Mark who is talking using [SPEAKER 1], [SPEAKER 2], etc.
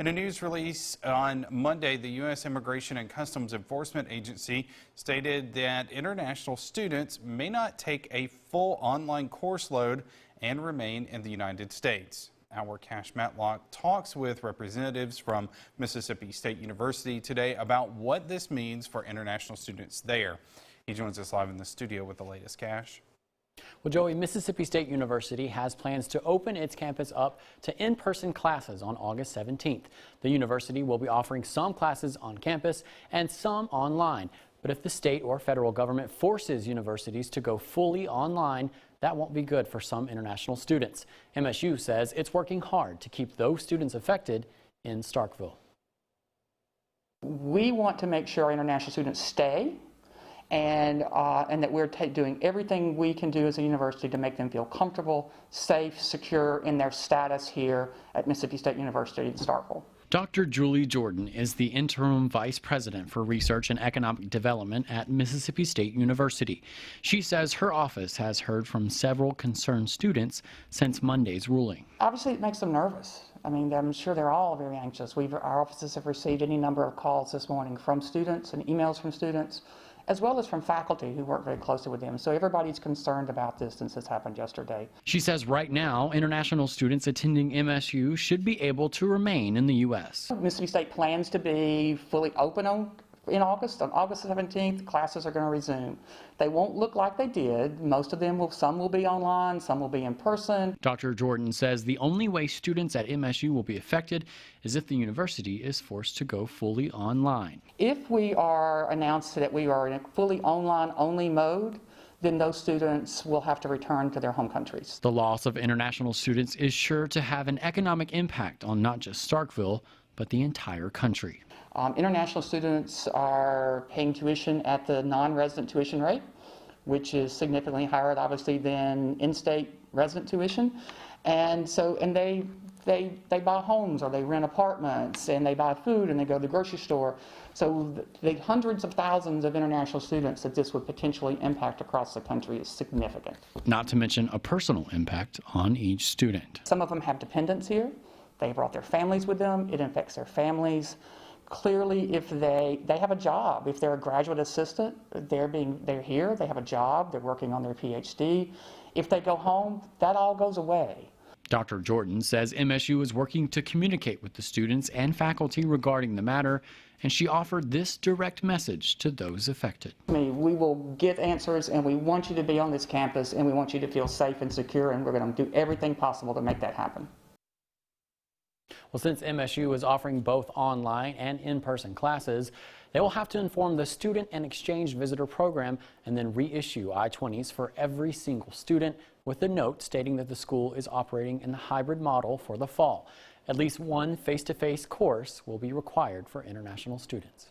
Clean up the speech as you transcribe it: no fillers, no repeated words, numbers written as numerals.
[SPEAKER 1] In a news release on Monday, the U.S. Immigration and Customs Enforcement Agency stated that international students may not take a full online course load and remain in the United States. Our Cash Matlock talks with representatives from Mississippi State University today about what this means for international students there. He joins us live in the studio with the latest, Cash.
[SPEAKER 2] Well, Joey, Mississippi State University has plans to open its campus up to in-person classes on August 17th. The university will be offering some classes on campus and some online. But if the state or federal government forces universities to go fully online, that won't be good for some international students. MSU says it's working hard to keep those students affected in Starkville.
[SPEAKER 3] We want to make sure our international students stay and that we're doing everything we can do as a university to make them feel comfortable, safe, secure in their status here at Mississippi State University in Starkville.
[SPEAKER 2] Dr. Julie Jordan is the interim vice president for research and economic development at Mississippi State University. She says her office has heard from several concerned students since Monday's ruling.
[SPEAKER 3] Obviously, it makes them nervous. I mean, I'm sure they're all very anxious. Our offices have received any number of calls this morning from students and emails from students, as well as from faculty who work very closely with them. So everybody's concerned about this since this happened yesterday.
[SPEAKER 2] She says right now, international students attending MSU should be able to remain in the U.S.
[SPEAKER 3] Mississippi State plans to be fully open in August. On August 17th, classes are going to resume. They won't look like they did. Most of them some will be online, some will be in person.
[SPEAKER 2] Dr. Jordan says the only way students at MSU will be affected is if the university is forced to go fully online.
[SPEAKER 3] If we are announced that we are in a fully online only mode, then those students will have to return to their home countries.
[SPEAKER 2] The loss of international students is sure to have an economic impact on not just Starkville, but the entire country.
[SPEAKER 3] International students are paying tuition at the non-resident tuition rate, which is significantly higher, obviously, than in-state resident tuition. And they buy homes or they rent apartments and they buy food and they go to the grocery store. So the hundreds of thousands of international students that this would potentially impact across the country is significant.
[SPEAKER 2] Not to mention a personal impact on each student.
[SPEAKER 3] Some of them have dependents here. They brought their families with them. It affects their families. Clearly, if they have a job, if they're a graduate assistant, they're here, they have a job, they're working on their PhD. If they go home, that all goes away.
[SPEAKER 2] Dr. Jordan says MSU is working to communicate with the students and faculty regarding the matter, and she offered this direct message to those affected.
[SPEAKER 3] We will get answers, and we want you to be on this campus, and we want you to feel safe and secure, and we're going to do everything possible to make that happen.
[SPEAKER 2] Well, since MSU is offering both online and in-person classes, they will have to inform the Student and Exchange Visitor Program and then reissue I-20s for every single student with a note stating that the school is operating in the hybrid model for the fall. At least one face-to-face course will be required for international students.